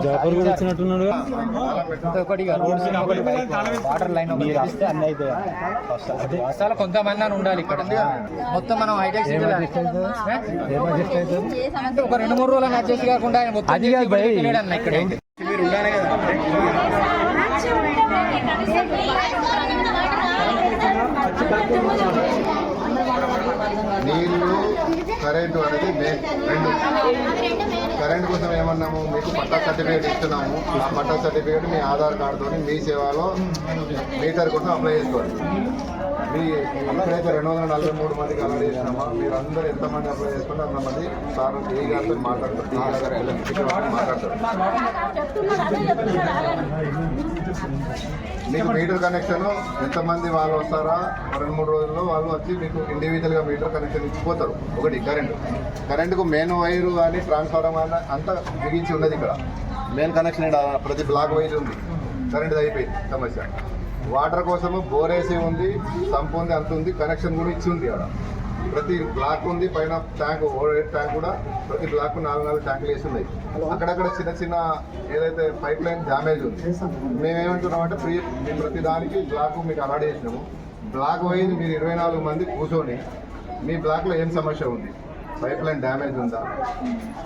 జాఫర్ కూడా వచ్చినట్టున్నాడు. Water line అన్ని అయితే అసలు కొంతమంది అని ఉండాలి ఇక్కడ. మొత్తం మనం హైటెక్ ఒక 2-3 రోజులు అడ్జస్ట్ కాకుండా అది అన్న ఇక్కడ మీరు ఉండాలి కదా. నీళ్ళు కరెంటు అనేది రెండు. కరెంట్ కోసం ఏమన్నాము, మీకు పట్టా సర్టిఫికేట్ ఇస్తున్నాము. ఆ పట్టా సర్టిఫికేట్ మీ ఆధార్ కార్డుతో మీ సేవలో మీటర్ కోసం అప్లై చేసుకోవాలి. మీ ఎప్పుడైతే 243 మందికి అలా చేసినామా, మీరు అందరూ ఎంతమంది అప్లై చేసుకుంటే అంతమంది సార్ ఏ గారితో మాట్లాడతారు. మీకు మీటర్ కనెక్షన్ ఎంతమంది వాళ్ళు వస్తారా 2-3 రోజుల్లో వాళ్ళు వచ్చి మీకు ఇండివిజువల్గా మీటర్ కనెక్షన్ ఇచ్చిపోతారు. ఒకటి కరెంటుకు మెయిన్ వైరు కానీ ట్రాన్స్ఫార్మర్ కానీ అంతా బిగించి ఉన్నది. ఇక్కడ మెయిన్ కనెక్షన్ ప్రతి బ్లాక్ వైజ్ ఉంది. కరెంట్ అయిపోయింది సమస్య. వాటర్ కోసము బోరేసి ఉంది, సంప్ ఉంది, అంత ఉంది. కనెక్షన్ కూడా ఇచ్చి ఉంది. అక్కడ ప్రతి బ్లాక్ ఉంది. పైన ట్యాంక్ ఓవర్ ట్యాంక్ కూడా ప్రతి బ్లాక్ 4 ట్యాంకులు వేసి ఉన్నాయి. అక్కడక్కడ చిన్న ఏదైతే పైప్ లైన్ డ్యామేజ్ ఉంది. మేమేమంటున్నామంటే మేము ప్రతి దానికి బ్లాక్ మీకు అలాట్ చేసినాము. బ్లాక్ వైజ్ మీరు 24 మంది కూర్చొని మీ బ్లాక్లో ఏం సమస్య ఉంది, పైప్ లైన్ డ్యామేజ్ ఉందా,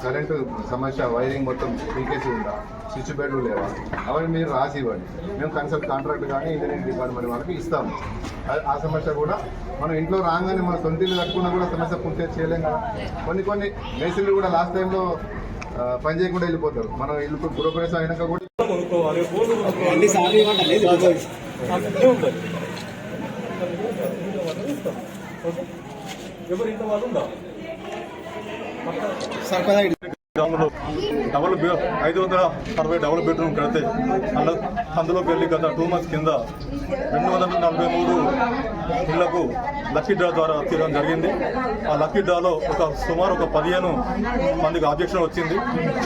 కరెంటు సమస్య, వైరింగ్ మొత్తం లీకేజ్ ఉందా, స్విచ్ బెడ్లు లేవా, అవన్నీ మీరు రాసి ఇవ్వండి. మేము కన్సల్ట్ కాంట్రాక్ట్ కానీ ఇంజనీరింగ్ డిపార్ట్మెంట్ వాళ్ళకి ఇస్తాము. ఆ సమస్య కూడా మనం ఇంట్లో రాగానే మన సొంత ఇల్లు కట్టుకున్నా కూడా సమస్య పూర్తి చేయలేం కదా. కొన్ని మేస్త్రీలు కూడా లాస్ట్ టైంలో పని చేయకుండా వెళ్ళిపోతారు. మనం ఇల్లు గృహప్రవేశం అయినాక కూడా డబుల్ 560 డబుల్ బెడ్రూమ్ కడితే అందులోకి వెళ్ళి గత 2 months కింద 243 ఇళ్లకు లక్కీ డ్రా ద్వారా తీయడం జరిగింది. ఆ లక్కీ డ్రాలో సుమారు 15 మందికి ఆబ్జెక్షన్ వచ్చింది.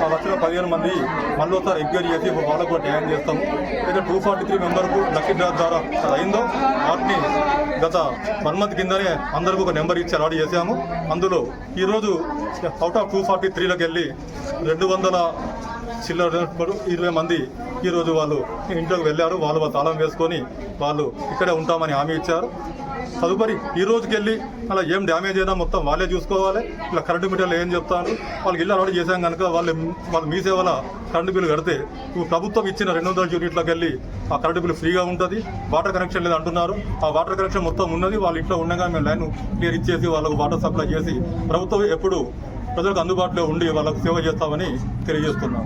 ఆ వచ్చిన 15 మంది మళ్ళీ ఒకసారి ఎంక్వైరీ చేసి వాళ్ళకు కూడా న్యాయం చేస్తాము. అయితే 243 మెంబర్కు లక్కీ డ్రా ద్వారా అయిందో వాటిని గత 1 month కిందనే అందరికీ ఒక నెంబర్ ఇచ్చి అలాట్ చేశాము. అందులో ఈరోజు అవుట్ ఆఫ్ 243లకు వెళ్ళి 220 మంది ఈరోజు వాళ్ళు ఇంట్లోకి వెళ్ళారు. వాళ్ళు తాళం వేసుకొని వాళ్ళు ఇక్కడే ఉంటామని హామీ ఇచ్చారు. తదుపరి ఈ రోజుకి వెళ్ళి అలా ఏం డ్యామేజ్ అయినా మొత్తం వాళ్ళే చూసుకోవాలి. ఇలా కరెంటు మీటర్లు ఏం చెప్తాను, వాళ్ళకి ఇల్లు అలాట్ చేశాం కనుక వాళ్ళు మీ సేవల కరెంటు బిల్లు కడితే ప్రభుత్వం ఇచ్చిన 200 యూనిట్లకు వెళ్ళి ఆ కరెంటు బిల్లు ఫ్రీగా ఉంటుంది. వాటర్ కనెక్షన్ లేదు అంటున్నారు. ఆ వాటర్ కనెక్షన్ మొత్తం ఉన్నది. వాళ్ళ ఇంట్లో ఉండగా మేము లైన్ క్లియర్ ఇచ్చేసి వాళ్ళకు వాటర్ సప్లై చేసి ప్రభుత్వం ఎప్పుడు ప్రజలకు అందుబాటులో ఉండి వాళ్ళకు సేవ చేస్తామని తెలియజేస్తున్నాం.